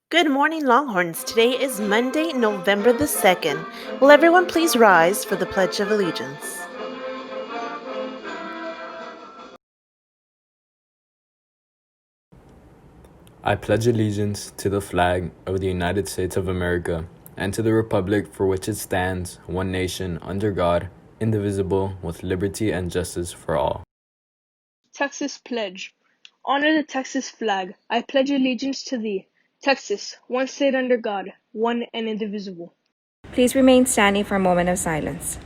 Good morning, Longhorns. Today is Monday, November the 2nd. Will everyone please rise for the Pledge of Allegiance? I pledge allegiance to the flag of the United States of America and to the republic for which it stands, one nation, under God, indivisible, with liberty and justice for all. Texas Pledge. Honor the Texas flag. I pledge allegiance to thee. Texas, one state under God, one and indivisible. Please remain standing for a moment of silence.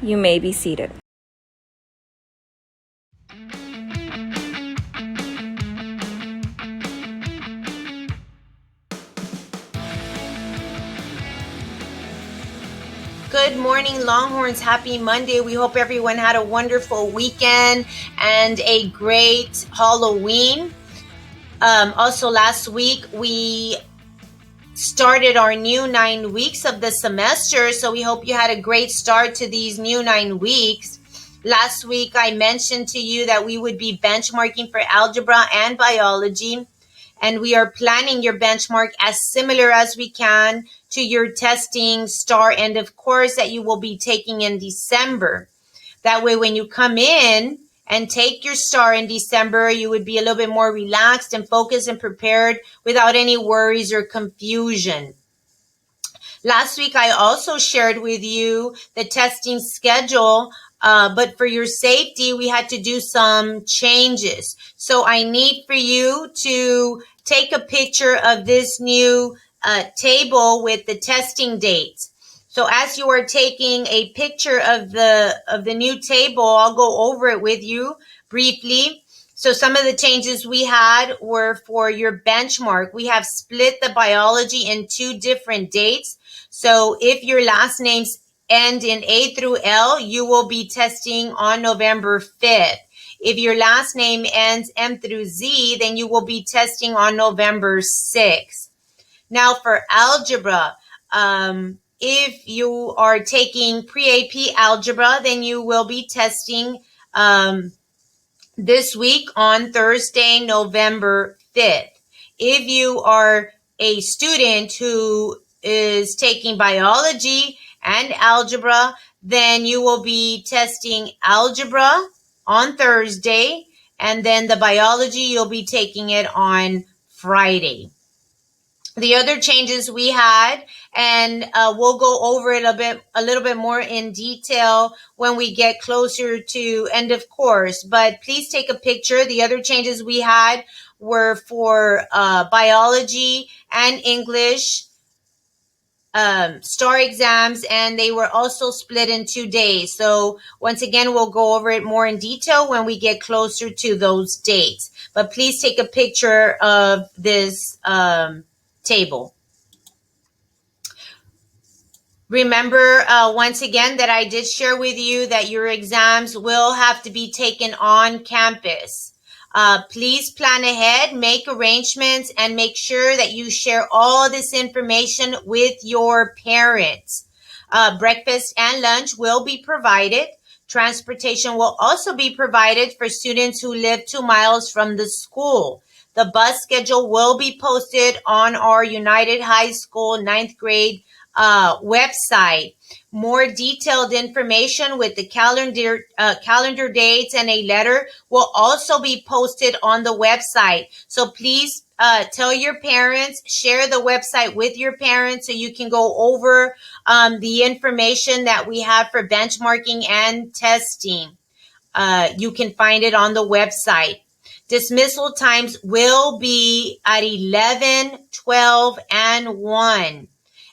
You may be seated. Good morning, Longhorns. Happy Monday. We hope everyone had a wonderful weekend and a great Halloween. Also, last week we started our new 9 weeks of the semester, so we hope you had a great start to these new 9 weeks. Last week I mentioned to you that we would be benchmarking for algebra and biology, and we are planning your benchmark as similar as we can to your testing STAR end of course that you will be taking in December. That way, when you come in and take your STAR in December, you would be a little bit more relaxed and focused and prepared without any worries or confusion. Last week, I also shared with you the testing schedule, but for your safety, we had to do some changes. So I need for you to take a picture of this new table with the testing dates. So as you are taking a picture of the new table, I'll go over it with you briefly. So some of the changes we had were for your benchmark. We have split the biology in 2 different dates. So if your last names end in A through L, you will be testing on November 5th. If your last name ends M through Z, then you will be testing on November 6th. Now for algebra, if you are taking pre-AP algebra, then you will be testing this week on Thursday, November 5th. If you are a student who is taking biology and algebra, then you will be testing algebra on Thursday, and then the biology, you'll be taking it on Friday. The other changes we had, and we'll go over it a little bit more in detail when we get closer to end of course, but please take a picture. The other changes we had were for biology and English STAR exams, and they were also split in 2 days. So once again, we'll go over it more in detail when we get closer to those dates, but please take a picture of this table. Remember, once again, that I did share with you that your exams will have to be taken on campus. Please plan ahead, make arrangements, and make sure that you share all this information with your parents. Breakfast and lunch will be provided. Transportation will also be provided for students who live 2 miles from the school. The bus schedule will be posted on our United High School 9th grade website. More detailed information with the calendar dates and a letter will also be posted on the website. So please tell your parents, share the website with your parents so you can go over the information that we have for benchmarking and testing. You can find it on the website. Dismissal times will be at 11, 12, and 1.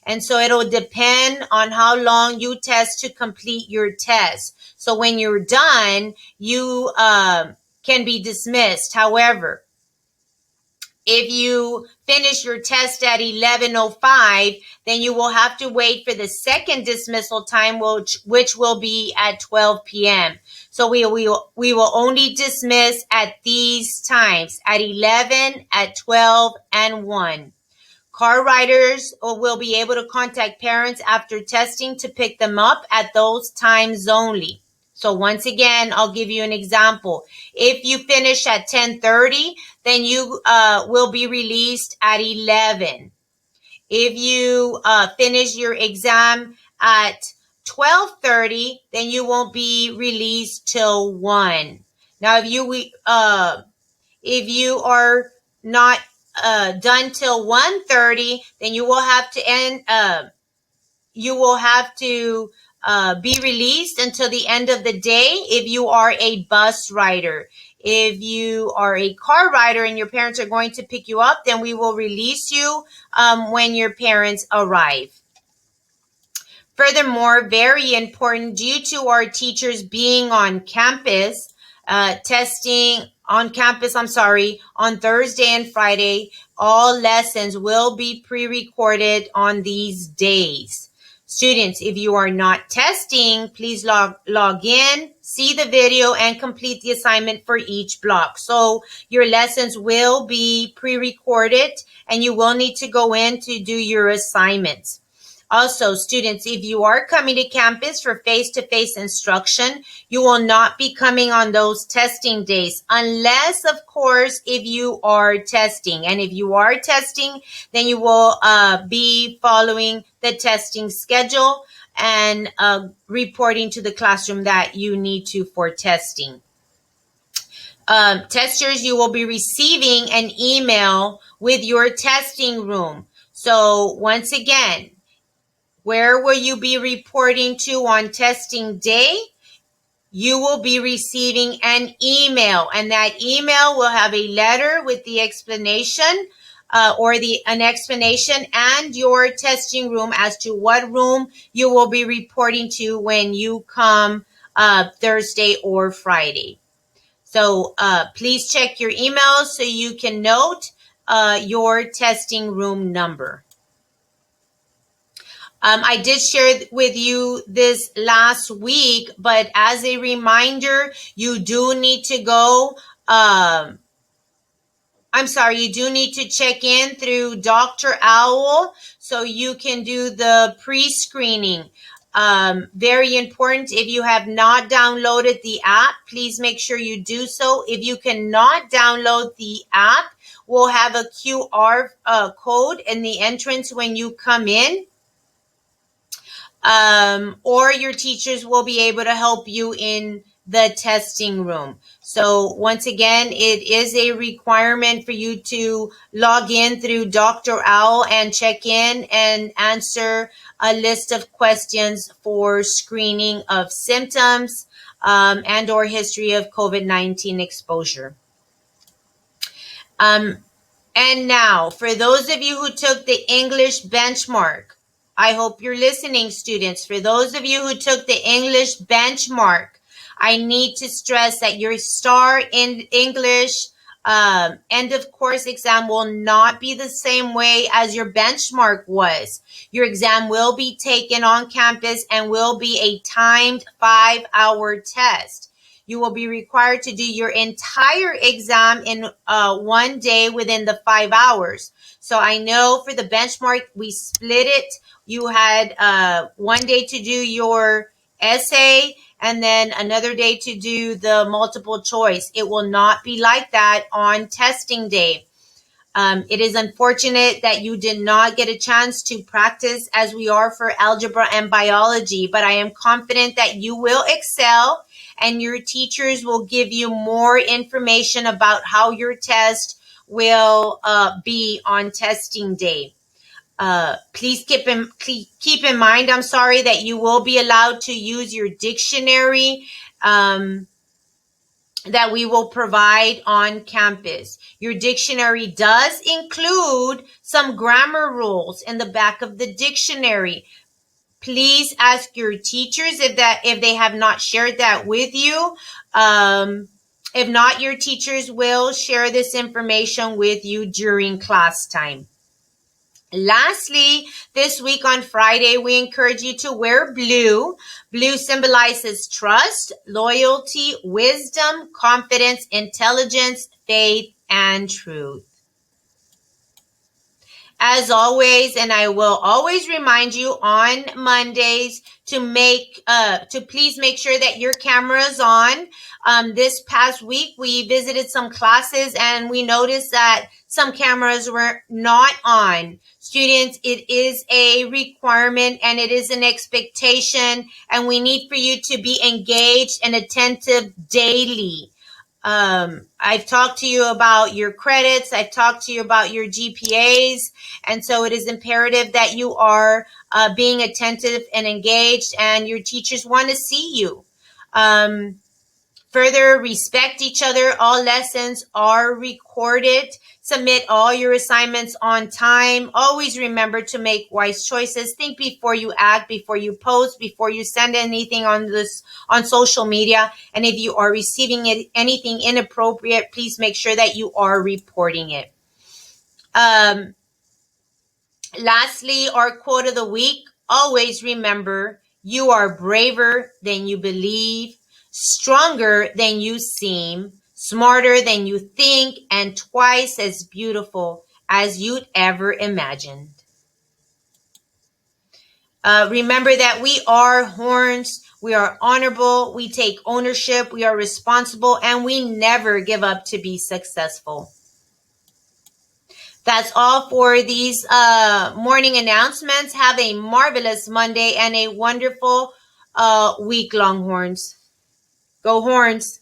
And so it'll depend on how long you test to complete your test. So when you're done, you can be dismissed. However, if you finish your test at 11:05, then you will have to wait for the second dismissal time, which will be at 12 p.m. So we will only dismiss at these times, at 11, at 12, and 1. Car riders will be able to contact parents after testing to pick them up at those times only. So once again, I'll give you an example. If you finish at 10:30, then you will be released at 11. If you finish your exam at 12:30, then you won't be released till 1. Now, if you are not done till 1:30, then you will have to be released until the end of the day if you are a bus rider. If you are a car rider and your parents are going to pick you up, then we will release you when your parents arrive. Furthermore, very important, due to our teachers being on campus, testing on campus, on Thursday and Friday, all lessons will be pre-recorded on these days. Students, if you are not testing, please log in, see the video, and complete the assignment for each block. So your lessons will be pre-recorded, and you will need to go in to do your assignments. Also, students, if you are coming to campus for face-to-face instruction, you will not be coming on those testing days unless, of course, if you are testing. And if you are testing, then you will be following the testing schedule and reporting to the classroom that you need to for testing. Testers, you will be receiving an email with your testing room. So once again, where will you be reporting to on testing day? You will be receiving an email, and that email will have a letter with the explanation an explanation and your testing room as to what room you will be reporting to when you come Thursday or Friday. So please check your emails so you can note your testing room number. I did share with you this last week, but as a reminder, you do need to go, you do need to check in through Dr. Owl so you can do the pre-screening. Very important, if you have not downloaded the app, please make sure you do so. If you cannot download the app, we'll have a QR code in the entrance when you come in. Or your teachers will be able to help you in the testing room. So once again, it is a requirement for you to log in through Dr. Owl and check in and answer a list of questions for screening of symptoms and or history of COVID-19 exposure. And now, for those of you who took the English benchmark, I hope you're listening, students. For those of you who took the English benchmark, I need to stress that your STAR in English end of course exam will not be the same way as your benchmark was. Your exam will be taken on campus and will be a timed 5-hour test. You will be required to do your entire exam in 1 day within the 5 hours. So I know for the benchmark, we split it. You had 1 day to do your essay and then another day to do the multiple choice. It will not be like that on testing day. It is unfortunate that you did not get a chance to practice as we are for algebra and biology, but I am confident that you will excel and your teachers will give you more information about how your test will be on testing day. Please keep in mind, that you will be allowed to use your dictionary that we will provide on campus. Your dictionary does include some grammar rules in the back of the dictionary. Please ask your teachers if they have not shared that with you. If not, your teachers will share this information with you during class time. Lastly, this week on Friday, we encourage you to wear blue. Blue symbolizes trust, loyalty, wisdom, confidence, intelligence, faith, and truth. As always, and I will always remind you on Mondays to please make sure that your camera is on. This past week, we visited some classes and we noticed that some cameras were not on. Students, it is a requirement and it is an expectation, and we need for you to be engaged and attentive daily. I've talked to you about your credits. I've talked to you about your GPAs. And so it is imperative that you are being attentive and engaged, and your teachers want to see you. Further, respect each other. All lessons are recorded. Submit all your assignments on time. Always remember to make wise choices. Think before you act, before you post, before you send anything on social media. And if you are receiving anything inappropriate, please make sure that you are reporting it. Lastly, our quote of the week. Always remember, you are braver than you believe, stronger than you seem, smarter than you think, and twice as beautiful as you'd ever imagined. Remember that we are horns, we are honorable, we take ownership, we are responsible, and we never give up to be successful. That's all for these morning announcements. Have a marvelous Monday and a wonderful week, Longhorns. Go Horns.